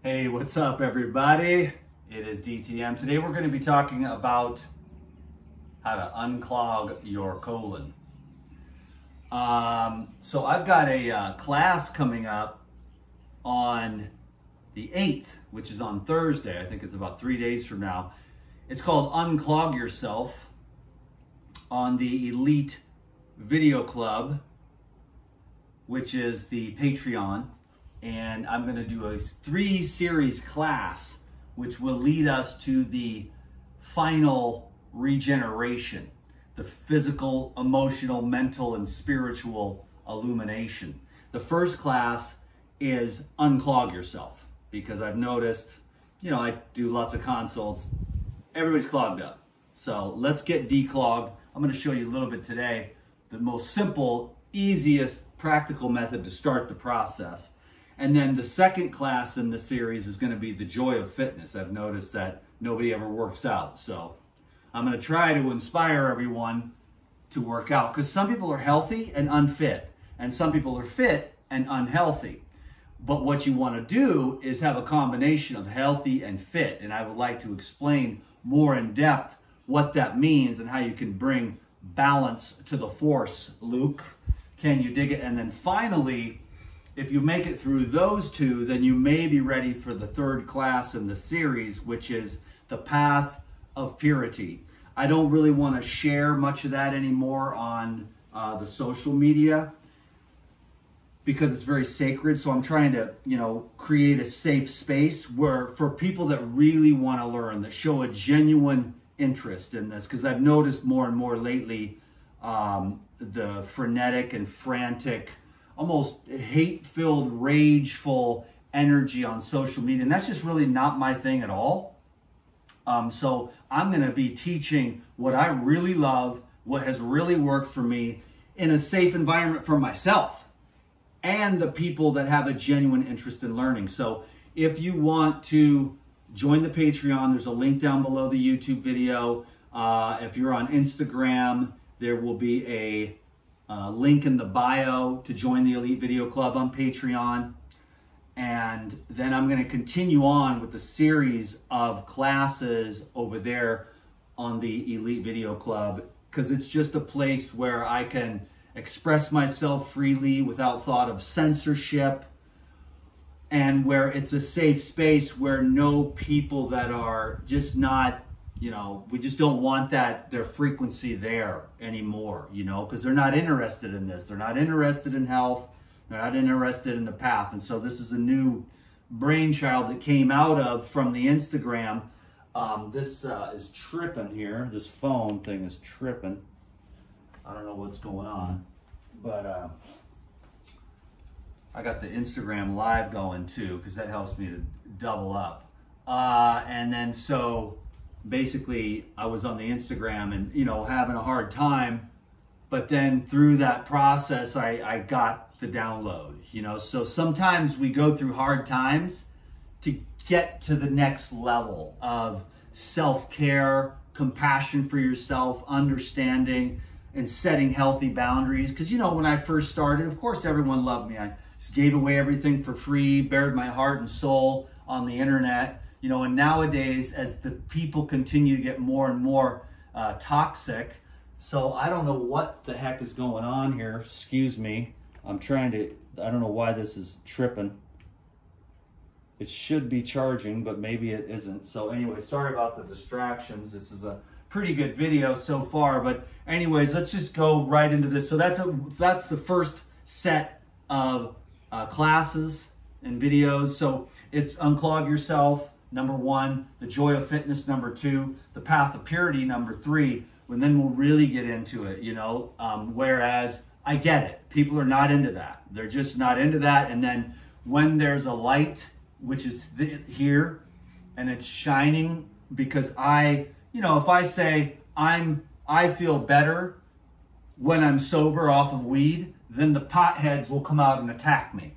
Hey, what's up everybody? It is DTM. Today we're going to be talking about how to unclog your colon. So I've got a class coming up on the 8th, which is on Thursday. I think it's about 3 days from now. It's called Unclog Yourself on the Elite Video Club, which is the Patreon. And I'm going to do a 3-series class, which will lead us to the final regeneration, the physical, emotional, mental, and spiritual illumination. The first class is Unclog Yourself, because I've noticed, I do lots of consults, everybody's clogged up. So let's get declogged. I'm going to show you a little bit today, the most simple, easiest, practical method to start the process. And then the second class in the series is going to be the joy of fitness. I've noticed that nobody ever works out. So I'm going to try to inspire everyone to work out, because some people are healthy and unfit, and some people are fit and unhealthy. But what you want to do is have a combination of healthy and fit. And I would like to explain more in depth what that means and how you can bring balance to the force. Luke, can you dig it? And then finally, if you make it through those two, then you may be ready for the third class in the series, which is the path of purity. I don't really want to share much of that anymore on the social media, because it's very sacred. So I'm trying to, create a safe space where for people that really want to learn, that show a genuine interest in this, because I've noticed more and more lately the frenetic and frantic, almost hate-filled, rageful energy on social media. And that's just really not my thing at all. So I'm going to be teaching what I really love, what has really worked for me in a safe environment for myself and the people that have a genuine interest in learning. So if you want to join the Patreon, there's a link down below the YouTube video. If you're on Instagram, there will be a link in the bio to join the Elite Video Club on Patreon. And then I'm going to continue on with the series of classes over there on the Elite Video Club, because it's just a place where I can express myself freely without thought of censorship, and where it's a safe space where no people that are just not, we just don't want their frequency there anymore, because they're not interested in this. They're not interested in health. They're not interested in the path. And so this is a new brainchild that came out from the Instagram. This is tripping here. This phone thing is tripping. I don't know what's going on, but I got the Instagram live going too, because that helps me to double up. And then so basically I was on the Instagram and, having a hard time, but then through that process, I got the download, so sometimes we go through hard times to get to the next level of self-care, compassion for yourself, understanding, and setting healthy boundaries. Because, when I first started, of course, everyone loved me. I just gave away everything for free, bared my heart and soul on the internet. And nowadays, as the people continue to get more and more toxic, so I don't know what the heck is going on here. Excuse me. I don't know why this is tripping. It should be charging, but maybe it isn't. So anyway, sorry about the distractions. This is a pretty good video so far, but anyways, let's just go right into this. So that's the first set of classes and videos. So it's Unclog Yourself, number 1, the joy of fitness, number 2, the path of purity, number 3, and then we'll really get into it, whereas I get it. People are not into that. They're just not into that. And then when there's a light, which is here, and it's shining, because if I say I feel better when I'm sober off of weed, then the potheads will come out and attack me.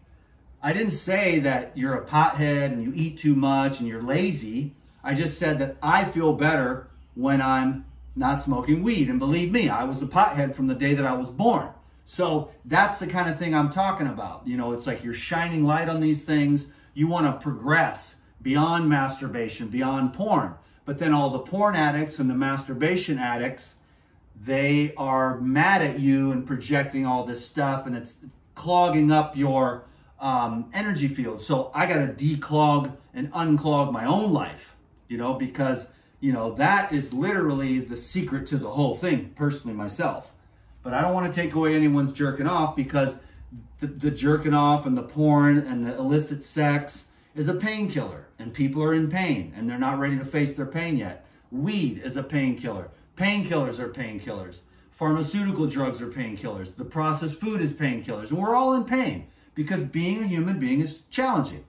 I didn't say that you're a pothead and you eat too much and you're lazy. I just said that I feel better when I'm not smoking weed. And believe me, I was a pothead from the day that I was born. So that's the kind of thing I'm talking about. It's like you're shining light on these things. You want to progress beyond masturbation, beyond porn. But then all the porn addicts and the masturbation addicts, they are mad at you and projecting all this stuff, and it's clogging up your energy field. So I got to declog and unclog my own life, you know, because, you know, that is literally the secret to the whole thing, personally myself. But I don't want to take away anyone's jerking off, because the jerking off and the porn and the illicit sex is a painkiller, and people are in pain and they're not ready to face their pain yet. Weed is a painkiller. Painkillers are painkillers. Pharmaceutical drugs are painkillers. The processed food is painkillers. And we're all in pain because being a human being is challenging.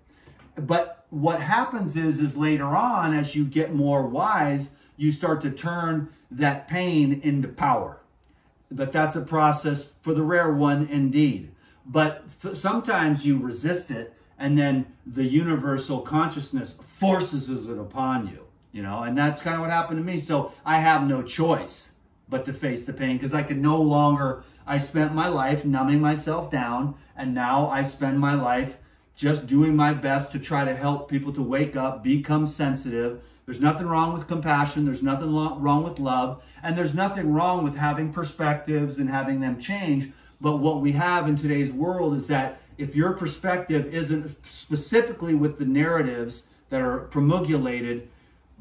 But what happens is later on, as you get more wise, you start to turn that pain into power. But that's a process for the rare one indeed. But sometimes you resist it, and then the universal consciousness forces it upon you, you know, and that's kind of what happened to me. So I have no choice but to face the pain, because I could no longer, I spent my life numbing myself down, and now I spend my life just doing my best to try to help people to wake up, become sensitive. There's nothing wrong with compassion. There's nothing wrong with love. And there's nothing wrong with having perspectives and having them change. But what we have in today's world is that if your perspective isn't specifically with the narratives that are promulgated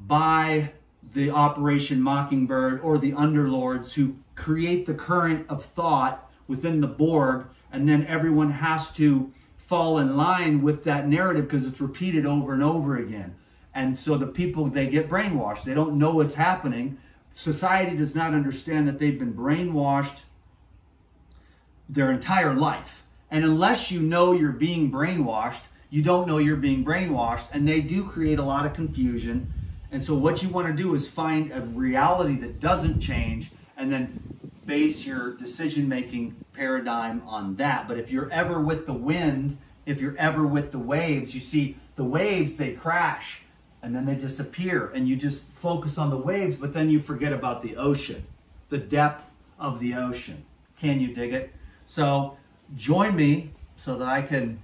by the Operation Mockingbird or the underlords who create the current of thought within the Borg, and then everyone has to fall in line with that narrative because it's repeated over and over again. And so the people, they get brainwashed. They don't know what's happening. Society does not understand that they've been brainwashed their entire life. And unless you know you're being brainwashed, you don't know you're being brainwashed, and they do create a lot of confusion. And so what you want to do is find a reality that doesn't change, and then base your decision-making paradigm on that. But if you're ever with the wind, if you're ever with the waves, you see the waves, they crash and then they disappear, and you just focus on the waves, but then you forget about the ocean, the depth of the ocean. Can you dig it? So join me so that I can,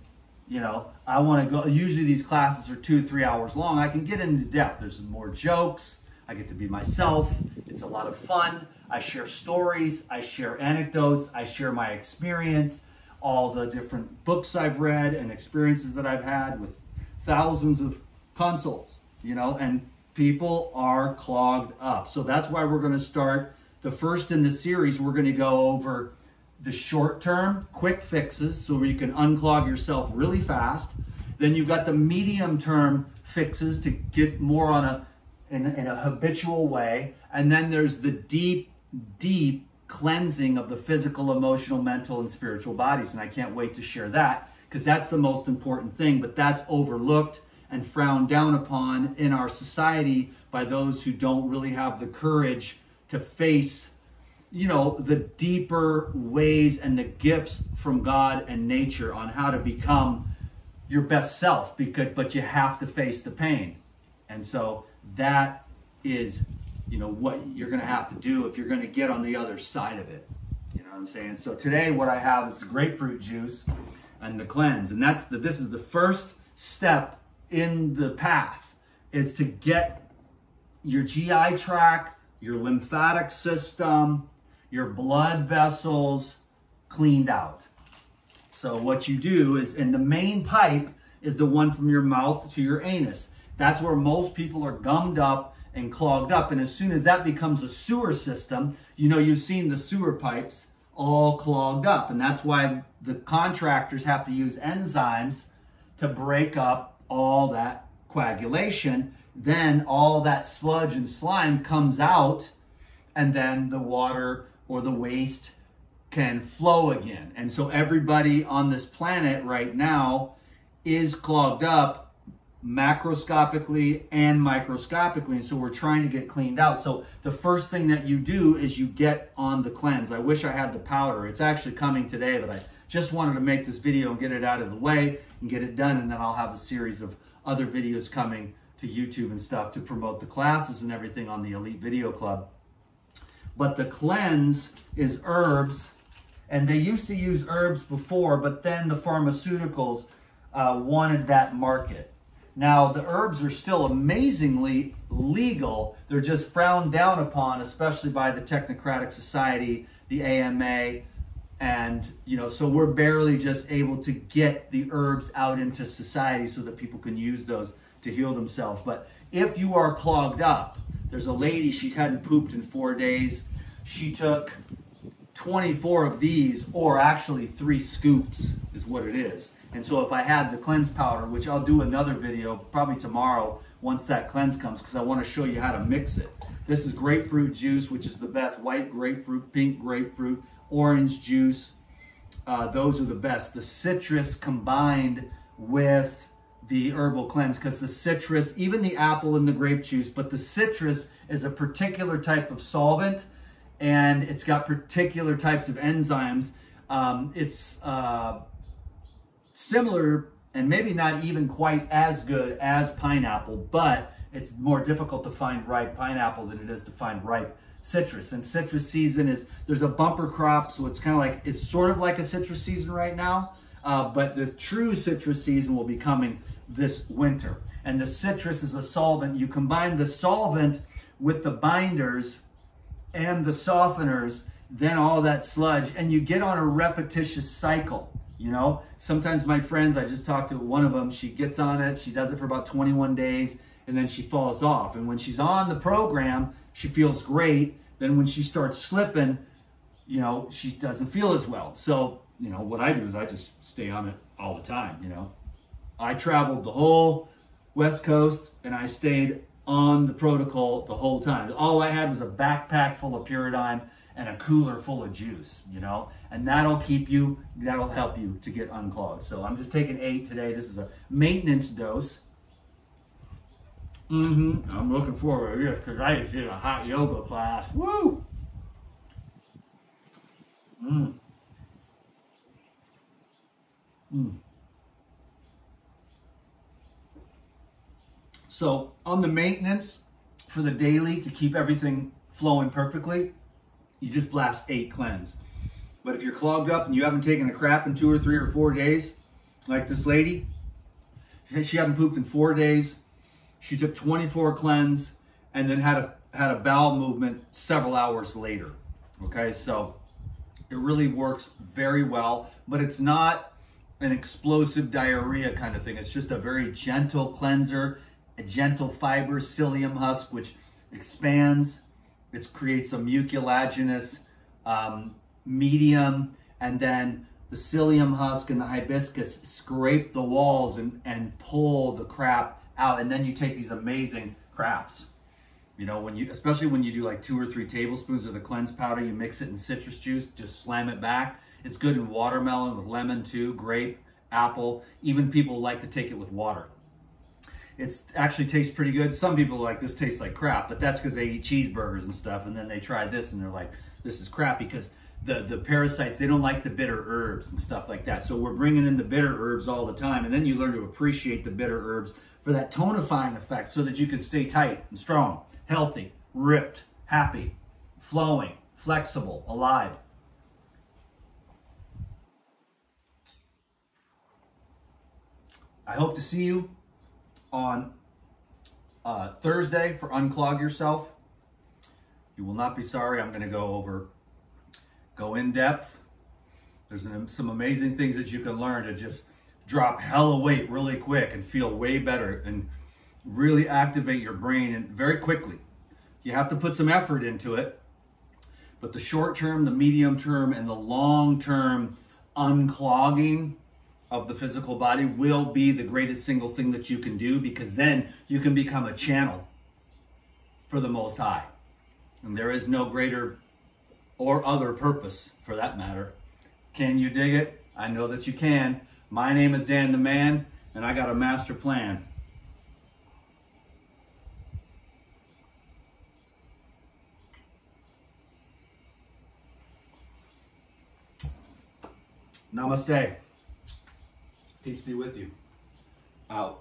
you know, I want to go. Usually these classes are 2-3 hours long. I can get into depth. There's more jokes. I get to be myself. It's a lot of fun. I share stories. I share anecdotes. I share my experience, all the different books I've read and experiences that I've had with thousands of consults, you know, and people are clogged up. So that's why we're going to start the first in the series. We're going to go over the short-term quick fixes so you can unclog yourself really fast. Then you've got the medium-term fixes to get more on in a habitual way. And then there's the deep, deep cleansing of the physical, emotional, mental, and spiritual bodies. And I can't wait to share that, because that's the most important thing. But that's overlooked and frowned down upon in our society by those who don't really have the courage to face, you know, the deeper ways and the gifts from God and nature on how to become your best self, but you have to face the pain. And so that is, you know, what you're going to have to do if you're going to get on the other side of it. You know what I'm saying? So today what I have is grapefruit juice and the cleanse. And this is the first step in the path, is to get your GI tract, your lymphatic system, your blood vessels cleaned out. So what you do is, and the main pipe is the one from your mouth to your anus. That's where most people are gummed up and clogged up. And as soon as that becomes a sewer system, you know, you've seen the sewer pipes all clogged up. And that's why the contractors have to use enzymes to break up all that coagulation. Then all that sludge and slime comes out, and then the water or the waste can flow again. And so everybody on this planet right now is clogged up macroscopically and microscopically. And so we're trying to get cleaned out. So the first thing that you do is you get on the cleanse. I wish I had the powder. It's actually coming today, but I just wanted to make this video and get it out of the way and get it done. And then I'll have a series of other videos coming to YouTube and stuff to promote the classes and everything on the Elite Video Club. But the cleanse is herbs, and they used to use herbs before, but then the pharmaceuticals wanted that market. Now, the herbs are still amazingly legal. They're just frowned down upon, especially by the Technocratic Society, the AMA, and, you know, so we're barely just able to get the herbs out into society so that people can use those to heal themselves. But if you are clogged up, there's a lady, she hadn't pooped in 4 days. She took 24 of these, or actually 3 scoops is what it is. And so if I had the cleanse powder, which I'll do another video probably tomorrow once that cleanse comes, because I want to show you how to mix it. This is grapefruit juice, which is the best. White grapefruit, pink grapefruit, orange juice. Those are the best. The citrus combined with the herbal cleanse, because the citrus, even the apple and the grape juice, but the citrus is a particular type of solvent, and it's got particular types of enzymes. It's similar and maybe not even quite as good as pineapple, but it's more difficult to find ripe pineapple than it is to find ripe citrus. And citrus season is, there's a bumper crop, so it's kind of like, it's sort of like a citrus season right now, but the true citrus season will be coming this winter. And the citrus is a solvent. You combine the solvent with the binders and the softeners, then all that sludge, and you get on a repetitious cycle. You know, sometimes my friends, I just talked to one of them, she gets on it, she does it for about 21 days, and then she falls off. And when she's on the program, she feels great. Then when she starts slipping, you know, she doesn't feel as well. So, you know, what I do is I just stay on it all the time, you know. I traveled the whole West Coast, and I stayed on the protocol the whole time. All I had was a backpack full of Pyridine and a cooler full of juice, you know, and that'll help you to get unclogged. So I'm just taking 8 today. This is a maintenance dose. I'm looking forward to this because I just did a hot yoga class. Woo! So on the maintenance for the daily, to keep everything flowing perfectly, you just blast 8 cleanse. But if you're clogged up and you haven't taken a crap in 2 or 3 or 4 days, like this lady, she hadn't pooped in 4 days. She took 24 cleanse and then had a bowel movement several hours later. Okay, so it really works very well, but it's not an explosive diarrhea kind of thing. It's just a very gentle cleanser, a gentle fiber psyllium husk, which expands. It creates a mucilaginous medium, and then the psyllium husk and the hibiscus scrape the walls and pull the crap out, and then you take these amazing craps. You know, especially when you do like 2 or 3 tablespoons of the cleanse powder, you mix it in citrus juice, just slam it back. It's good in watermelon with lemon too, grape, apple. Even people like to take it with water. It actually tastes pretty good. Some people are like, this tastes like crap, but that's because they eat cheeseburgers and stuff, and then they try this and they're like, this is crap, because the parasites, they don't like the bitter herbs and stuff like that. So we're bringing in the bitter herbs all the time, and then you learn to appreciate the bitter herbs for that tonifying effect so that you can stay tight and strong, healthy, ripped, happy, flowing, flexible, alive. I hope to see you on Thursday for Unclog Yourself. You will not be sorry. I'm going to go in depth. There's some amazing things that you can learn to just drop hella weight really quick and feel way better and really activate your brain and very quickly. You have to put some effort into it, but the short term, the medium term, and the long term unclogging of the physical body will be the greatest single thing that you can do, because then you can become a channel for the Most High. And there is no greater or other purpose for that matter. Can you dig it? I know that you can. My name is Dan the Man, and I got a master plan. Namaste. Peace be with you. Out.